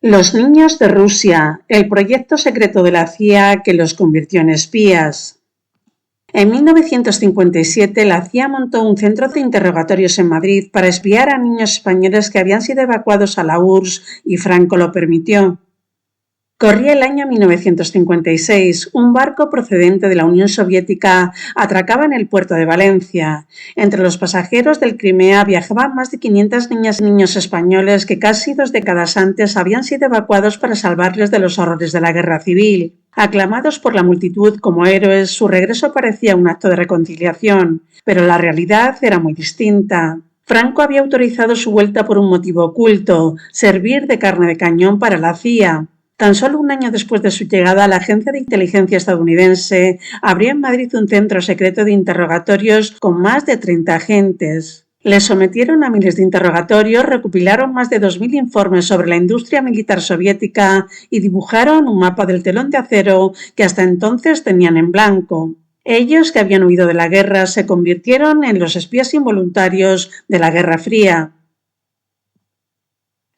Los niños de Rusia, el proyecto secreto de la CIA que los convirtió en espías. En 1957, la CIA montó un centro de interrogatorios en Madrid para espiar a niños españoles que habían sido evacuados a la URSS y Franco lo permitió. Corría el año 1956. Un barco procedente de la Unión Soviética atracaba en el puerto de Valencia. Entre los pasajeros del Crimea viajaban más de 500 niñas y niños españoles que casi 2 décadas antes habían sido evacuados para salvarles de los horrores de la guerra civil. Aclamados por la multitud como héroes, su regreso parecía un acto de reconciliación, pero la realidad era muy distinta. Franco había autorizado su vuelta por un motivo oculto: servir de carne de cañón para la CIA. Tan solo un año después de su llegada, la agencia de inteligencia estadounidense abrió en Madrid un centro secreto de interrogatorios con más de 30 agentes. Les sometieron a miles de interrogatorios, recopilaron más de 2000 informes sobre la industria militar soviética y dibujaron un mapa del telón de acero que hasta entonces tenían en blanco. Ellos, que habían huido de la guerra, se convirtieron en los espías involuntarios de la Guerra Fría.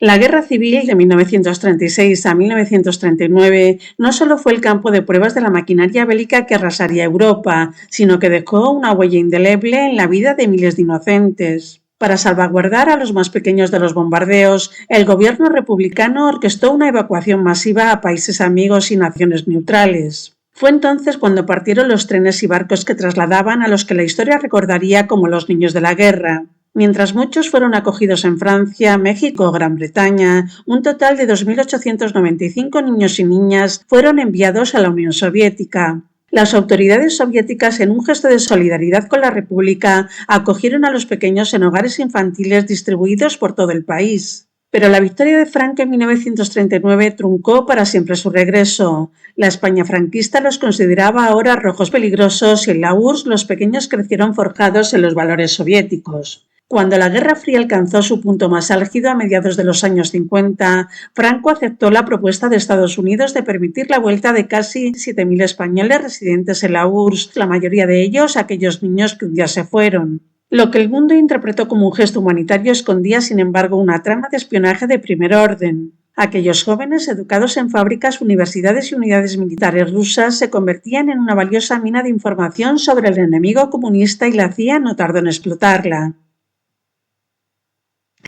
La Guerra Civil de 1936 a 1939 no solo fue el campo de pruebas de la maquinaria bélica que arrasaría Europa, sino que dejó una huella indeleble en la vida de miles de inocentes. Para salvaguardar a los más pequeños de los bombardeos, el gobierno republicano orquestó una evacuación masiva a países amigos y naciones neutrales. Fue entonces cuando partieron los trenes y barcos que trasladaban a los que la historia recordaría como los niños de la guerra. Mientras muchos fueron acogidos en Francia, México o Gran Bretaña, un total de 2.895 niños y niñas fueron enviados a la Unión Soviética. Las autoridades soviéticas, en un gesto de solidaridad con la República, acogieron a los pequeños en hogares infantiles distribuidos por todo el país. Pero la victoria de Franco en 1939 truncó para siempre su regreso. La España franquista los consideraba ahora rojos peligrosos y en la URSS los pequeños crecieron forjados en los valores soviéticos. Cuando la Guerra Fría alcanzó su punto más álgido a mediados de los años 50, Franco aceptó la propuesta de Estados Unidos de permitir la vuelta de casi 7.000 españoles residentes en la URSS, la mayoría de ellos aquellos niños que un día se fueron. Lo que el mundo interpretó como un gesto humanitario escondía, sin embargo, una trama de espionaje de primer orden. Aquellos jóvenes, educados en fábricas, universidades y unidades militares rusas, se convertían en una valiosa mina de información sobre el enemigo comunista y la CIA no tardó en explotarla.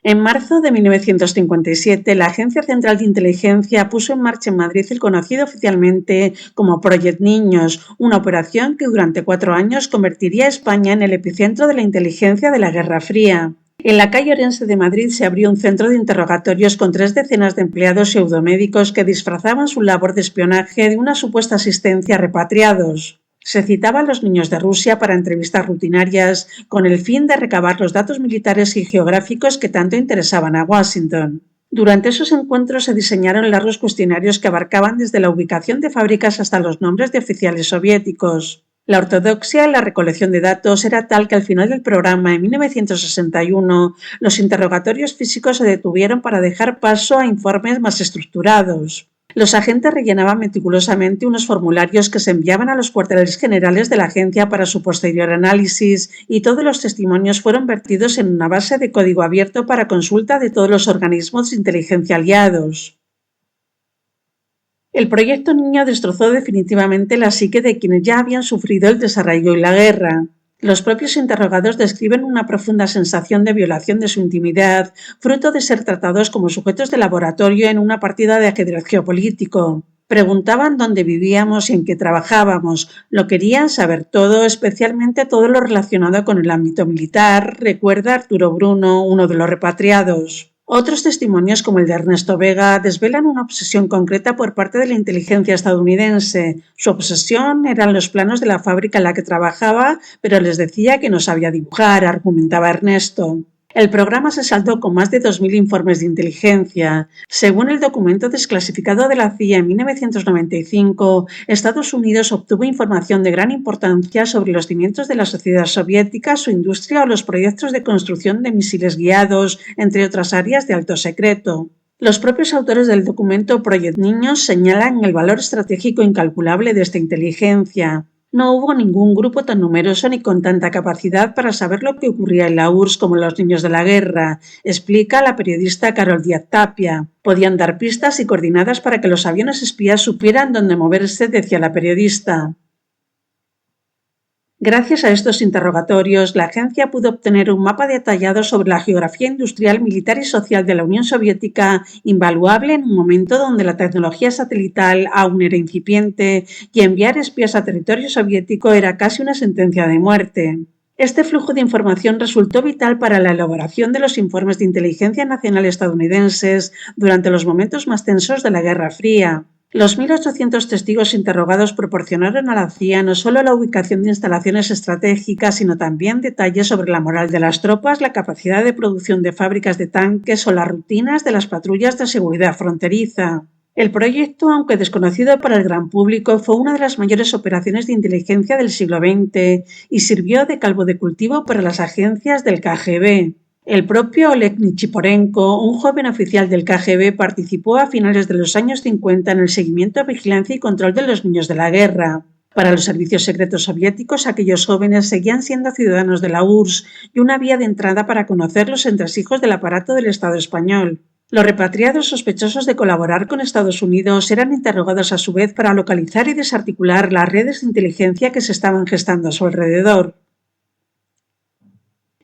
En marzo de 1957, la Agencia Central de Inteligencia puso en marcha en Madrid el conocido oficialmente como Project Niños, una operación que durante 4 años convertiría a España en el epicentro de la inteligencia de la Guerra Fría. En la calle Orense de Madrid se abrió un centro de interrogatorios con 3 decenas de empleados pseudomédicos que disfrazaban su labor de espionaje de una supuesta asistencia a repatriados. Se citaba a los niños de Rusia para entrevistas rutinarias con el fin de recabar los datos militares y geográficos que tanto interesaban a Washington. Durante esos encuentros se diseñaron largos cuestionarios que abarcaban desde la ubicación de fábricas hasta los nombres de oficiales soviéticos. La ortodoxia en la recolección de datos era tal que al final del programa, en 1961, los interrogatorios físicos se detuvieron para dejar paso a informes más estructurados. Los agentes rellenaban meticulosamente unos formularios que se enviaban a los cuarteles generales de la agencia para su posterior análisis, y todos los testimonios fueron vertidos en una base de código abierto para consulta de todos los organismos de inteligencia aliados. El proyecto Niño destrozó definitivamente la psique de quienes ya habían sufrido el desarraigo y la guerra. Los propios interrogados describen una profunda sensación de violación de su intimidad, fruto de ser tratados como sujetos de laboratorio en una partida de ajedrez geopolítico. Preguntaban dónde vivíamos y en qué trabajábamos. Lo querían saber todo, especialmente todo lo relacionado con el ámbito militar, recuerda Arturo Bruno, uno de los repatriados. Otros testimonios, como el de Ernesto Vega, desvelan una obsesión concreta por parte de la inteligencia estadounidense. Su obsesión eran los planos de la fábrica en la que trabajaba, pero les decía que no sabía dibujar, argumentaba Ernesto. El programa se saldó con más de 2.000 informes de inteligencia. Según el documento desclasificado de la CIA en 1995, Estados Unidos obtuvo información de gran importancia sobre los cimientos de la sociedad soviética, su industria o los proyectos de construcción de misiles guiados, entre otras áreas de alto secreto. Los propios autores del documento Project Niños señalan el valor estratégico incalculable de esta inteligencia. No hubo ningún grupo tan numeroso ni con tanta capacidad para saber lo que ocurría en la URSS como los niños de la guerra, explica la periodista Carol Díaz Tapia. Podían dar pistas y coordenadas para que los aviones espías supieran dónde moverse, decía la periodista. Gracias a estos interrogatorios, la agencia pudo obtener un mapa detallado sobre la geografía industrial, militar y social de la Unión Soviética, invaluable en un momento donde la tecnología satelital aún era incipiente y enviar espías a territorio soviético era casi una sentencia de muerte. Este flujo de información resultó vital para la elaboración de los informes de inteligencia nacional estadounidenses durante los momentos más tensos de la Guerra Fría. Los 1.800 testigos interrogados proporcionaron a la CIA no solo la ubicación de instalaciones estratégicas, sino también detalles sobre la moral de las tropas, la capacidad de producción de fábricas de tanques o las rutinas de las patrullas de seguridad fronteriza. El proyecto, aunque desconocido para el gran público, fue una de las mayores operaciones de inteligencia del siglo XX y sirvió de caldo de cultivo para las agencias del KGB. El propio Oleg Nichiporenko, un joven oficial del KGB, participó a finales de los años 50 en el seguimiento, vigilancia y control de los niños de la guerra. Para los servicios secretos soviéticos, aquellos jóvenes seguían siendo ciudadanos de la URSS y una vía de entrada para conocer los entresijos del aparato del Estado español. Los repatriados sospechosos de colaborar con Estados Unidos eran interrogados a su vez para localizar y desarticular las redes de inteligencia que se estaban gestando a su alrededor.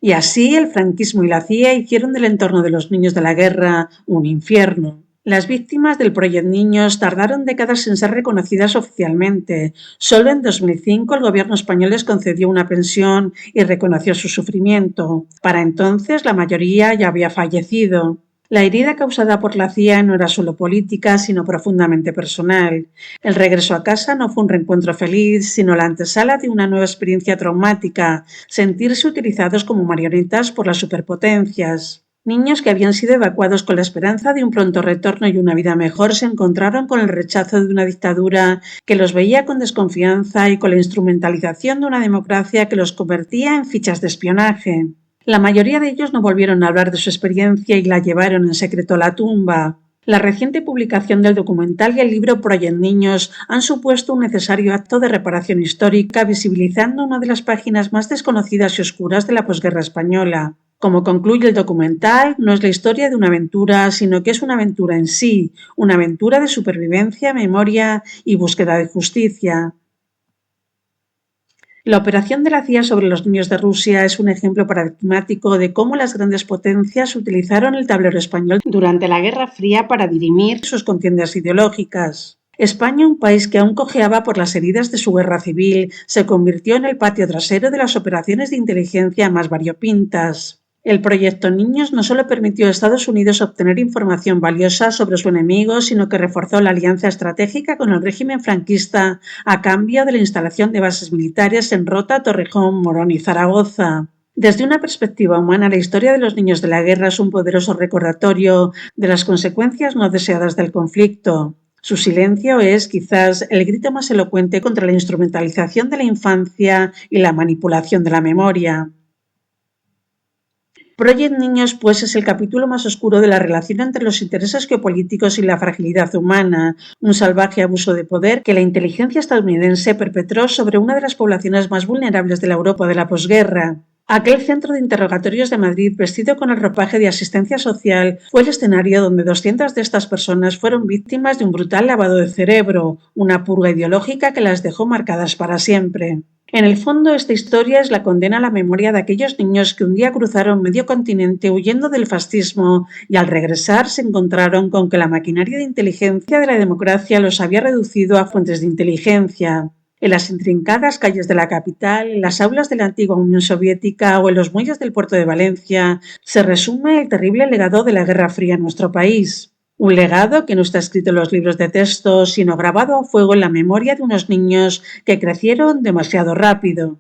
Y así el franquismo y la CIA hicieron del entorno de los niños de la guerra un infierno. Las víctimas del Proyecto Niños tardaron décadas en ser reconocidas oficialmente. Solo en 2005 el gobierno español les concedió una pensión y reconoció su sufrimiento. Para entonces la mayoría ya había fallecido. La herida causada por la CIA no era solo política, sino profundamente personal. El regreso a casa no fue un reencuentro feliz, sino la antesala de una nueva experiencia traumática, sentirse utilizados como marionetas por las superpotencias. Niños que habían sido evacuados con la esperanza de un pronto retorno y una vida mejor se encontraron con el rechazo de una dictadura que los veía con desconfianza y con la instrumentalización de una democracia que los convertía en fichas de espionaje. La mayoría de ellos no volvieron a hablar de su experiencia y la llevaron en secreto a la tumba. La reciente publicación del documental y el libro Proyecto Niños han supuesto un necesario acto de reparación histórica, visibilizando una de las páginas más desconocidas y oscuras de la posguerra española. Como concluye el documental, no es la historia de una aventura, sino que es una aventura en sí, una aventura de supervivencia, memoria y búsqueda de justicia. La operación de la CIA sobre los niños de Rusia es un ejemplo paradigmático de cómo las grandes potencias utilizaron el tablero español durante la Guerra Fría para dirimir sus contiendas ideológicas. España, un país que aún cojeaba por las heridas de su guerra civil, se convirtió en el patio trasero de las operaciones de inteligencia más variopintas. El Proyecto Niños no solo permitió a Estados Unidos obtener información valiosa sobre su enemigo, sino que reforzó la alianza estratégica con el régimen franquista a cambio de la instalación de bases militares en Rota, Torrejón, Morón y Zaragoza. Desde una perspectiva humana, la historia de los niños de la guerra es un poderoso recordatorio de las consecuencias no deseadas del conflicto. Su silencio es, quizás, el grito más elocuente contra la instrumentalización de la infancia y la manipulación de la memoria. Proyecto Niños, pues, es el capítulo más oscuro de la relación entre los intereses geopolíticos y la fragilidad humana, un salvaje abuso de poder que la inteligencia estadounidense perpetró sobre una de las poblaciones más vulnerables de la Europa de la posguerra. Aquel centro de interrogatorios de Madrid, vestido con el ropaje de asistencia social, fue el escenario donde 200 de estas personas fueron víctimas de un brutal lavado de cerebro, una purga ideológica que las dejó marcadas para siempre. En el fondo, esta historia es la condena a la memoria de aquellos niños que un día cruzaron medio continente huyendo del fascismo y al regresar se encontraron con que la maquinaria de inteligencia de la democracia los había reducido a fuentes de inteligencia. En las intrincadas calles de la capital, en las aulas de la antigua Unión Soviética o en los muelles del puerto de Valencia se resume el terrible legado de la Guerra Fría en nuestro país. Un legado que no está escrito en los libros de texto, sino grabado a fuego en la memoria de unos niños que crecieron demasiado rápido.